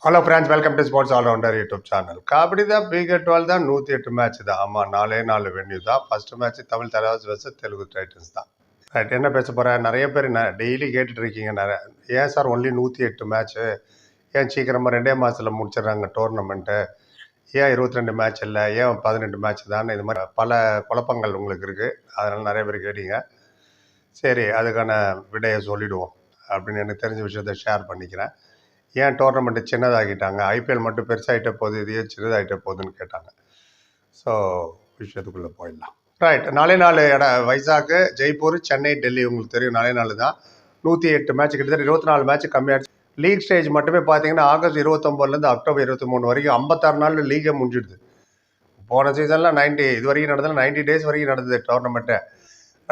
Hello friends, welcome to sports all rounder YouTube channel. Kabaddi தான் BK12 தான் 108 match தான். ஆமாம், 4 வென்யூ தான். First match Tamil Thalaivas versus Telugu Titans தான். ரைட், என்ன பேச போகிறேன்? நிறைய பேர் டெய்லி கேட்டுட்டு இருக்கீங்க. ஏன் சார் ஒன்லி 108 மேட்ச்சு? ஏன் சீக்கிரமாக 2 மாதத்தில் முடிச்சிடுறாங்க டோர்னமெண்ட்டு? ஏன் 22 மேட்ச் இல்லை? ஏன் 18 மேட்ச் தான்? இது மாதிரி பல குழப்பங்கள் உங்களுக்கு இருக்குது. அதனால் நிறைய பேர் கேட்டீங்க. சரி, அதுக்கான விடையை சொல்லிவிடுவோம் அப்படின்னு எனக்கு தெரிஞ்ச விஷயத்த ஷேர் பண்ணிக்கிறேன். ஏன் டோர்னமெண்ட்டு சின்னதாகிட்டாங்க? ஐபிஎல் மட்டும் பெருசாகிட்ட போகுது, இது ஏன் சின்னதாகிட்ட போகுதுன்னு கேட்டாங்க. ஸோ விஷயத்துக்குள்ளே போயிடலாம். ரைட், 4 வைசாக்கு, ஜெய்ப்பூர், சென்னை, டெல்லி. உங்களுக்கு தெரியும் 4 தான். 108 மேட்ச், கிட்டத்தட்ட 24 மேட்ச் கம்மியாகிடுச்சு. லீக் ஸ்டேஜ் மட்டுமே பார்த்தீங்கன்னா ஆகஸ்ட் 29லேருந்து அக்டோபர் 23 வரைக்கும் 56 நாளில் லீகே முடிஞ்சிடுது. போன சீசனில் 90 இது வரைக்கும் நடந்ததில் 90 டேஸ் வரைக்கும் நடந்தது டோர்னமெண்ட்டு.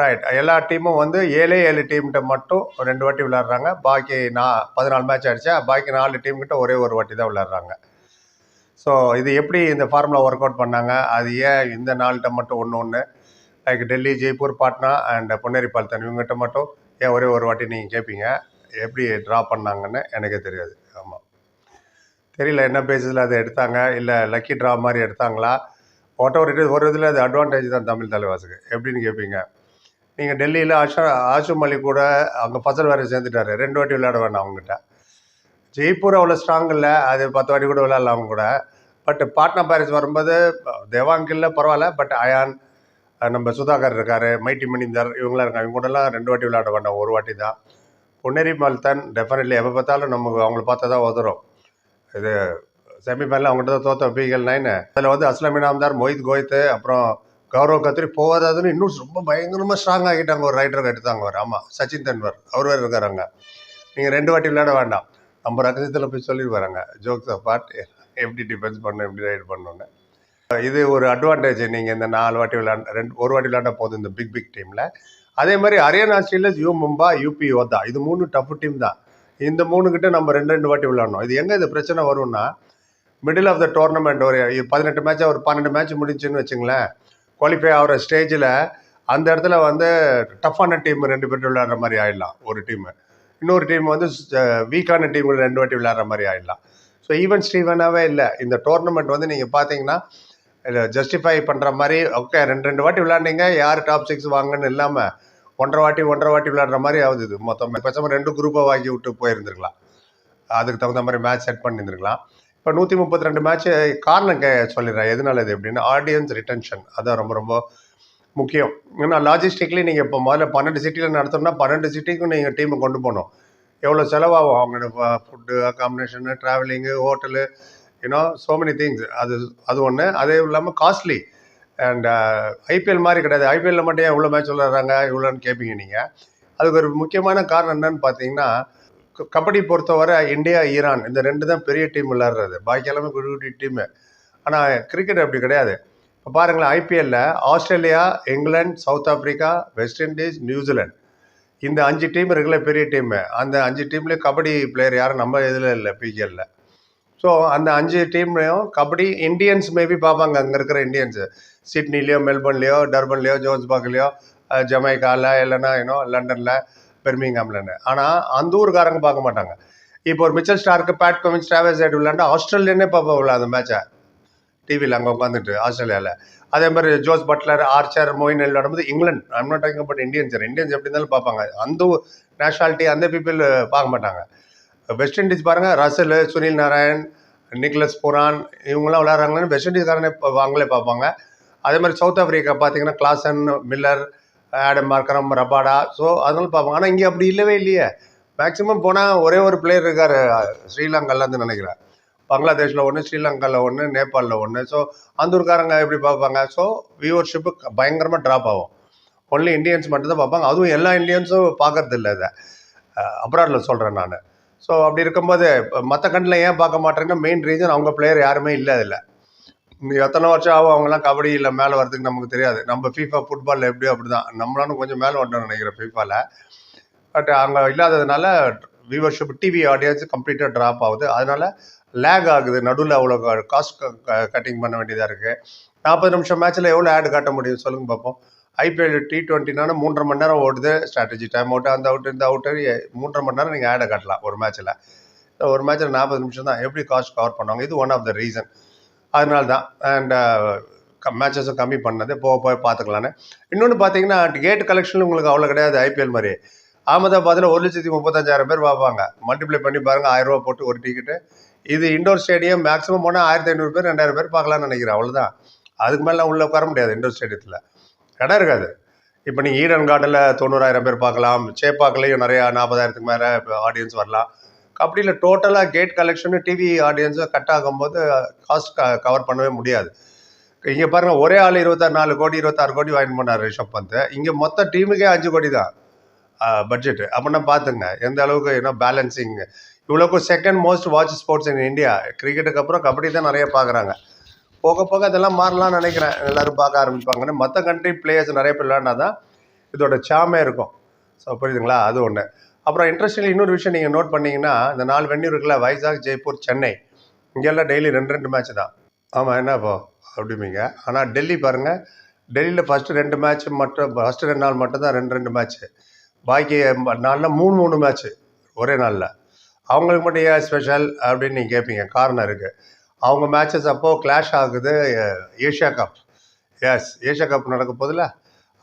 ரைட், எல்லா டீமும் வந்து 7 டீம்கிட்ட மட்டும் 2 வாட்டி விளையாடுறாங்க. பாக்கி 14 மேட்ச் ஆகிடுச்சா, பாக்கி 4 டீம்கிட்ட ஒரே ஒரு வாட்டி தான் விளையாடுறாங்க. ஸோ இது எப்படி இந்த ஃபார்முலா ஒர்க் அவுட் பண்ணாங்க? அது ஏன் இந்த 4 மட்டும் ஒன்று லைக் டெல்லி, ஜெய்ப்பூர், பாட்னா அண்ட் பொன்னேரி பால்தன் இவங்ககிட்ட மட்டும் ஏன் ஒரே ஒரு வாட்டி நீங்கள் கேட்பீங்க. எப்படி ட்ரா பண்ணாங்கன்னு எனக்கே தெரியாது. ஆமாம், தெரியல என்ன பேஸில் அதை எடுத்தாங்க, இல்லை லக்கி ட்ரா மாதிரி எடுத்தாங்களா? ஒரு இதில் அது அட்வான்டேஜ் தான் தமிழ் தலைவாசுக்கு. எப்படின்னு கேட்பீங்க. நீங்கள் டெல்லியில் ஆஷும் அலி கூட அங்கே ஃபசல் வேறு சேர்ந்துட்டாரு. 2 வாட்டி விளையாட வேண்டாம் அவங்ககிட்ட. ஜெய்ப்பூர் அவ்வளோ ஸ்ட்ராங் இல்லை, அது 10 வாட்டி கூட விளையாடலாம் அவங்க கூட. பட் பாட்னா பாரிஸ் வரும்போது தேவாங்கில்ல பரவாயில்ல, பட் அயான், நம்ம சுதாகர் இருக்கார், மைட்டி மணிந்தர், இவங்களாம் இருக்காங்க. இவங்க கூடலாம் 2 வாட்டி விளையாட வேண்டாம், ஒரு வாட்டி தான். பொன்னேரி மால்தன் டெஃபினெட்லி எப்போ பார்த்தாலும் நமக்கு அவங்கள பார்த்தா தான் உதறும். இது செமிஃபைனல் அவங்ககிட்ட தான் தோற்ற BK9. அதில் வந்து அஸ்லம் இனாம்தார், மொஹித் கோயத்து, அப்புறம் கௌரவ் கத்திரி போகாதுன்னு இன்னும் ரொம்ப பயங்கரமாக ஸ்ட்ராங் ஆகிட்டாங்க. ஒரு ரைடருக்கு எடுத்தாங்க அவர். ஆமாம், சச்சின் தென்வர் அவர் வேறு இருக்காருங்க. நீங்கள் 2 வாட்டி விளையாட வேண்டாம், நம்ம ரகசியத்தில் போய் சொல்லிட்டு வராங்க. ஜோக்ஸ் அப்பார்ட், எப்படி டிஃபென்ஸ் பண்ணணும், எப்படி ரைட் பண்ணணுன்னு. இது ஒரு அட்வான்டேஜ். நீங்கள் இந்த 4 வாட்டி ஒரு வாட்டி விளையாண்ட போதும் இந்த பிக் டீமில். அதே மாதிரி ஹரியானா ஸ்டீலர்ஸ், மும்பா, யூபி யோதா, இது 3 டஃப் டீம் தான். இந்த 3 கிட்ட நம்ம 2 வாட்டி விளையாடணும். இது எங்கே இது பிரச்சனை வரும்னா, மிடில் ஆஃப் த டோர்னமெண்ட் ஒரு 18 மேட்ச், ஒரு 12 மேட்ச் முடிஞ்சுன்னு வச்சுங்களேன். குவாலிஃபை ஆகிற ஸ்டேஜில் அந்த இடத்துல வந்து டஃப்பான டீம் 2 பேர் விளையாடுற மாதிரி ஆகிடலாம் ஒரு டீமு. இன்னொரு டீம் வந்து வீக்கான டீம் 2 வாட்டி விளையாடுற மாதிரி ஆகிடலாம். ஸோ ஈவன் ஸ்டீவனாகவே இல்லை இந்த டோர்னமெண்ட். வந்து நீங்கள் பார்த்தீங்கன்னா ஜஸ்டிஃபை பண்ணுற மாதிரி ஓகே 2 வாட்டி விளையாண்டிங்க, யார் டாப் 6 வாங்கன்னு இல்லாமல் ஒன்றரை வாட்டி விளையாடுற மாதிரி ஆகுது. இது மொத்தம் பேசாமல் 2 குரூப்பாக வாங்கி விட்டு போயிருந்துருக்கலாம். அதுக்கு தகுந்த மாதிரி மேட்ச் செட் பண்ணியிருந்துருக்கலாம். இப்போ 132 மேட்ச் காரணம் சொல்லிடுறேன் எதனால இது எப்படின்னா, ஆடியன்ஸ் ரிட்டன்ஷன் அதான் ரொம்ப ரொம்ப முக்கியம். ஏன்னா லாஜிஸ்டிக்லி நீங்கள் இப்போ முதல்ல 12 சிட்டியில் நடத்தணும்னா 12 சிட்டிக்கும் நீங்கள் டீமை கொண்டு போகணும். எவ்வளோ செலவாகும் அவங்களோட food, accommodation, travelling, hotel, you know so many things. அது ஒன்று. அதே இல்லாமல் காஸ்ட்லி. அண்ட் ஐபிஎல் மாதிரி கிடையாது. ஐபிஎல்ல மட்டும் ஏன் இவ்வளோ மேட்ச் விளையாடுறாங்க இவ்வளோன்னு கேட்பீங்க நீங்கள். அதுக்கு ஒரு முக்கியமான காரணம் என்னன்னு பார்த்தீங்கன்னா, கபடி பொறுத்தவரை இந்தியா, ஈரான் இந்த 2 தான் பெரிய டீம் விளையாடுறது. பாக்கி எல்லாமே குடி குடி டீமு. ஆனால் கிரிக்கெட் அப்படி கிடையாது. இப்போ பாருங்களேன், ஐபிஎல்ல Australia, England, South Africa, West Indies, New Zealand இந்த 5 டீம் இருக்குல்ல பெரிய டீமு. அந்த 5 டீம்லேயும் கபடி பிளேயர் யாரும் நம்ம இதில் இல்லை பிகேல. ஸோ அந்த 5 டீம்லையும் கபடி இந்தியன்ஸ் மேபி பார்ப்பாங்க. அங்கே இருக்கிற இந்தியன்ஸு சிட்னிலேயோ, மெல்பர்ன்லேயோ, டர்பன்லேயோ, ஜோன்ஸ்பர்க்லேயோ, ஜமைக்காவில், இல்லைன்னா லண்டனில், பெர்மிங்ஹாம்லன்னு. ஆனால் அந்த ஊருக்காரங்க பார்க்க மாட்டாங்க. இப்போ ஒரு Mitchell Stark, Pat Cummins, travels side விளையாண்டா ஆஸ்திரேலியனே பார்ப்போம்ல அந்த மேட்சை டிவியில் அங்கே உட்காந்துட்டு ஆஸ்திரேலியாவில். அதே மாதிரி ஜோஸ் பட்லர், ஆர்ச்சர், மொயின் விளையாடும்போது England. I'm not talking about Indians எப்படி இருந்தாலும் பார்ப்பாங்க. அந்த நேஷனாலிட்டி அந்த பீப்புள் பார்க்க மாட்டாங்க. வெஸ்ட் இண்டீஸ் பாருங்கள், ரசல், சுனில் நாராயண், நிக்லஸ் புரான் இவங்களாம் விளையாடுறாங்கன்னு வெஸ்ட் இண்டீஸ்காரனே அவங்களே பார்ப்பாங்க. அதே மாதிரி சவுத் ஆஃப்ரிக்கா பார்த்தீங்கன்னா Klaasen, Miller, Adam Markram, Rabada. So அதனால பார்ப்பாங்க. ஆனால் இங்கே அப்படி இல்லவே இல்லையே. மேக்ஸிமம் போனால் ஒரே ஒரு பிளேயர் இருக்கார் ஸ்ரீலங்காலேருந்து நினைக்கிறேன். பங்களாதேஷில் ஒன்று, ஸ்ரீலங்காவில் ஒன்று, நேபாளில் ஒன்று. ஸோ அந்த ஊருக்காரங்க எப்படி பார்ப்பாங்க? ஸோ வியூவர்ஷிப்பு பயங்கரமாக ட்ராப் ஆகும். ஒன்லி இந்தியன்ஸ் மட்டும்தான் பார்ப்பாங்க. அதுவும் எல்லா இந்தியன்ஸும் பார்க்கறது இல்லை. இதை அப்ராடில் சொல்கிறேன் நான். ஸோ அப்படி இருக்கும்போது மற்ற கண்ணில் ஏன் பார்க்க மாட்டேங்கன்னா மெயின் ரீசன் அவங்க பிளேயர் யாருமே இல்லை அதில். எத்தனை வருஷம் ஆகும் அவங்களாம் கபடியில் மேலே வரதுக்கு நமக்கு தெரியாது. நம்ம ஃபீஃபா ஃபுட்பாலில் எப்படியோ அப்படி தான். நம்மளாலும் கொஞ்சம் மேலே வந்துட்டோம்னு நினைக்கிறேன் ஃபீஃபாவில். பட் அங்கே இல்லாததுனால வியூவர்ஷிப், டிவி ஆடியன்ஸ் கம்ப்ளீட்டாக ட்ராப் ஆகுது. அதனால் லேக் ஆகுது. நடுவில் அவ்வளோ காஸ்ட் கட்டிங் பண்ண வேண்டியதாக இருக்குது. 40 நிமிஷம் மேட்ச்சில் எவ்வளோ ஆடு காட்ட முடியும் சொல்லுங்கள் பார்ப்போம். ஐபிஎல் T20னா 3.5 மணி நேரம் ஓடுது. ஸ்ட்ராட்டஜி டைம் அவுட்டு, அந்த அவுட்டு, இந்த அவுட்டு, 3.5 மணி நேரம் நீங்கள் ஆடை காட்டலாம் ஒரு மேட்ச்சில். ஒரு மேட்ச்சில் 40 நிமிஷம் தான், எப்படி காஸ்ட் கவர் பண்ணுவாங்க? இது ஒன் ஆஃப் த ரீசன். அதனால தான். அண்ட் மேட்சஸும் கம்மி பண்ணது, போக போய் பார்த்துக்கலான்னு. இன்னொன்று பார்த்தீங்கன்னா, கேட் கலெக்ஷன் உங்களுக்கு அவ்வளோ கிடையாது ஐபிஎல் மாதிரி. அகமதாபாத்தில் 1,35,000 பேர் பார்ப்பாங்க. மல்டிப்ளை பண்ணி பாருங்கள், 1000 ரூபா போட்டு ஒரு டிக்கெட்டு. இது இண்டோர் ஸ்டேடியம், மேக்ஸிமம் போனால் 1500 பேர் 2000 பேர் பார்க்கலாம்னு நினைக்கிறேன், அவ்வளோதான். அதுக்கு மேலே உள்ளே உட்கார முடியாது இண்டோர் ஸ்டேடியத்தில், இடம் இருக்காது. இப்போ நீங்கள் ஈடன் கார்டனில் 90,000 பேர் பார்க்கலாம், சேப்பாக்கிலையும் நிறையா 40,000க்கு மேலே ஆடியன்ஸ் வரலாம். கபடியில் டோட்டலாக கேட் கலெக்ஷனு டிவி ஆடியன்ஸை கட் ஆகும்போது காஸ்ட் கவர் பண்ணவே முடியாது. இங்கே பாருங்கள், ஒரே ஆள் 24 கோடி 26 கோடி வாங்கி போனார் ரிஷப் பந்த். இங்கே மொத்த டீமுக்கே 5 கோடி தான் பட்ஜெட்டு. அப்படின்னா பார்த்துங்க எந்த அளவுக்கு என்ன பேலன்சிங். இவ்வளோக்கும் second most watch sports in India. கிரிக்கெட்டுக்கு அப்புறம் கபடி தான் நிறைய பார்க்குறாங்க. போக போக அதெல்லாம் மாறலாம்னு நினைக்கிறேன், எல்லோரும் பார்க்க ஆரம்பிப்பாங்கன்னு. மற்ற கண்ட்ரி பிளேயர்ஸ் நிறைய பேர் விளையாண்டா தான் இதோட சாமே இருக்கும். ஸோ புரியுதுங்களா? அது ஒன்று. அப்புறம் இன்ட்ரெஸ்டிங் இன்னொரு விஷயம் நீங்கள் நோட் பண்ணிங்கன்னா, இந்த 4 வென்யூ இருக்குல்ல, வைசாக், ஜெய்ப்பூர், சென்னை, இங்கெல்லாம் டெய்லி 2 மேட்ச் தான். ஆமாம், என்ன இப்போ அப்படிம்பீங்க. ஆனால் டெல்லி பாருங்கள், டெல்லியில் ஃபஸ்ட்டு 2 மேட்ச் மட்டும், ஃபஸ்ட்டு 2 நாள் மட்டும் தான் 2 மேட்ச்சு. பாக்கி நாளில் 3 மேட்ச்சு ஒரே நாளில். அவங்களுக்கு மட்டும் ஏன் ஸ்பெஷல் அப்படின்னு நீங்கள் கேட்பீங்க. காரணம் இருக்குது. அவங்க மேட்சஸ் அப்போது கிளாஷ் ஆகுது Asia cup. Yes, Asia cup நடக்க போதில்ல,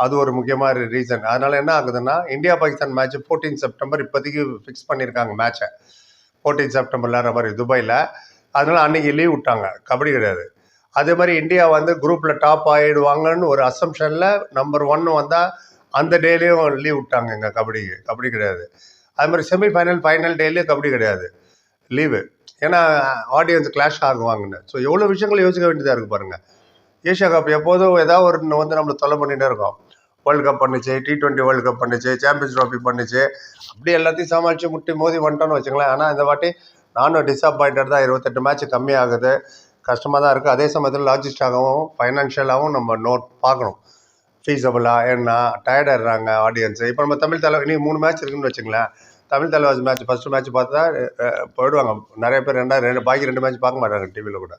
அது ஒரு முக்கியமான ரீசன். அதனால் என்ன ஆகுதுன்னா, இந்தியா பாகிஸ்தான் மேட்ச் 14 செப்டம்பர் இப்போதைக்கு ஃபிக்ஸ் பண்ணியிருக்காங்க மேட்சை. 14 செப்டம்பர் விளையாடுற மாதிரி துபாயில். அதனால் அன்றைக்கி லீவ் விட்டாங்க, கபடி கிடையாது. அதே மாதிரி இந்தியா வந்து குரூப்பில் டாப் ஆகிடுவாங்கன்னு ஒரு அசம்ஷனில் நம்பர் 1 வந்தால் அந்த டேலேயும் லீவ் விட்டாங்க. இங்கே கபடி கிடையாது. அது மாதிரி செமிஃபைனல், ஃபைனல் டேலேயும் கபடி கிடையாது, லீவு. ஏன்னா ஆடியன்ஸ் கிளாஷ் ஆகுவாங்கன்னு. ஸோ எவ்வளோ விஷயங்கள் யோசிக்க வேண்டியதாக இருக்குது பாருங்கள். ஏஷியா கப் எப்போதும் ஏதாவது ஒரு வந்து நம்மளை தொல்லை பண்ணிகிட்டே இருக்கோம். வேர்ல்டு கப் பண்ணிச்சு, T20 வேர்ல்டு கப் பண்ணிச்சு, சாம்பியன்ஸ் ட்ராஃபி பண்ணிச்சு, அப்படி எல்லாத்தையும் சமாளித்து முட்டி மோதி வந்துட்டோன்னு வச்சுங்களேன். ஆனால் இந்த வாட்டி நானும் டிஸப்பாயிண்டட் தான். 28 மேட்ச் கம்மியாகுது, கஷ்டமாக தான் இருக்குது. அதே சமயத்தில் லாஜிஸ்டாகவும் ஃபைனான்ஷியலாகவும் நம்ம நோட் பார்க்கணும். ஃபீஸபிளாக என்ன டயர்டாகிடுறாங்க ஆடியன்ஸு. இப்போ நம்ம தமிழ் தலைவர் இன்னைக்கு 3 மேட்ச் இருக்குன்னு வச்சுங்களேன். Tamil Thalaivas match first match பார்த்தா போயிடுவாங்க நிறைய பேர். பாக்கி 2 மேட்ச் பார்க்க மாட்டாங்க டிவியில் கூட.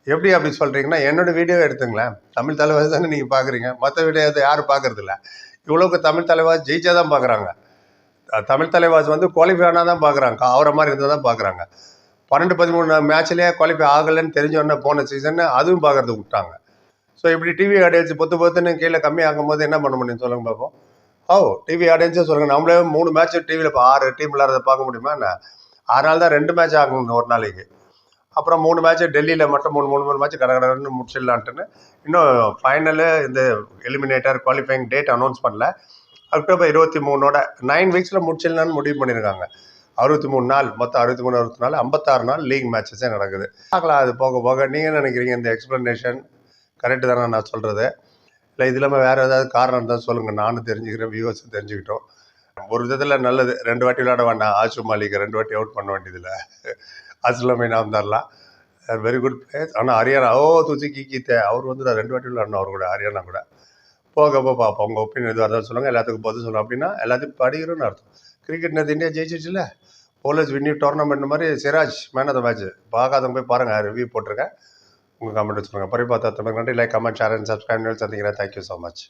எப்படி அப்படி சொல்கிறீங்கன்னா, என்னோடய வீடியோ எடுத்துங்களேன், தமிழ் தலைவாஸ் தானே நீங்கள் பார்க்குறீங்க, மற்ற வீடியோ யாரும் பார்க்குறதில்ல. இவ்வளோக்கு தமிழ் தலைவாஸ் ஜெயிச்சா தான் பார்க்குறாங்க. தமிழ் தலைவாஸ் வந்து குவாலிஃபை ஆனால் தான் பார்க்குறாங்க, அவரை மாதிரி இருந்தால் தான் பார்க்குறாங்க. 12-13 மேட்ச்லேயே குவாலிஃபை ஆகலைன்னு தெரிஞ்சோடனே போன சீசன் அதுவும் பார்க்குறது விட்டாங்க. ஸோ இப்படி டிவி ஆடியன்ஸ் பொத்துன்னு கீழே கம்மி ஆகும்போது என்ன பண்ண முடியும் சொல்லுங்க பார்ப்போம். டிவி ஆடியன்ஸே சொல்லுங்கள். நம்மளே 3 மேட்ச் டிவியில் இப்போ 6 டீம் விளாட்றதை பார்க்க முடியுமா என்ன? 6 நாள் தான் 2 மேட்ச் ஆகணும் ஒரு நாளைக்கு. அப்புறம் 3 மேட்ச்சு டெல்லியில் மட்டும் 3 மேட்ச் கடகடன்னு முடிச்சிடலான்ட்டுன்னு. இன்னும் ஃபைனலு இந்த எலிமினேட்டர் குவாலிஃபைங் டேட் அனௌன்ஸ் பண்ணல. அக்டோபர் 23ஓட 9 வீக்ஸில் முடிச்சிடலான்னு முடிவு பண்ணியிருக்காங்க. 63 நாள், மொத்தம் 63 நாள், 56 நாள் லீக் மேட்சஸே நடக்குது. பார்க்கலாம் அது போக போக. நீங்கள் நினைக்கிறீங்க இந்த எக்ஸ்ப்ளனேஷன் கரெக்டு தானே நான் சொல்கிறது? இல்லை இது இல்லாமல் வேறு ஏதாவது காரணம் தான் சொல்லுங்கள், நானும் தெரிஞ்சுக்கிறேன், வியூவர்ஸும் தெரிஞ்சுக்கிட்டோம். ஒரு விதத்தில் நல்லது. 2 வாட்டி விளையாட வேண்டாம், ஆஷு மாலிகை 2 வாட்டி அவுட் பண்ண வேண்டியதில்லை. அஸ்லமை நாம்தார்லாம் வெரி குட் பிளேயர்ஸ். ஆனால் ஹரியானா துசி கீத்தே அவர் வந்து நான் 2 வாட்டி விளையாடணும் அவர் கூட, ஹரியானா கூட. போக பார்ப்போம். உங்கள் ஒப்பீனியன் எதுவாக இருந்தாலும் சொல்லுங்கள், எல்லாத்துக்கும் பதில் சொல்லணும். அப்படின்னா எல்லாத்தையும் படிக்கிறோன்னு அர்த்தம். கிரிக்கெட் நேற்று இந்தியா ஜெயிச்சிச்சுல, போலர்ஸ் வின்யூ டோர்னமெண்ட் மாதிரி. Siraj man of the match. பார்க்காதவங்க போய் பாருங்கள், ரிவ்யூ போட்டிருக்கேன். உங்கள் கமெண்ட் சொல்லுங்கள். பரிபாத்தா தமிழ் நன்றி. Like, comment, share and subscribe. சந்திக்கிறேன். Thank you so much.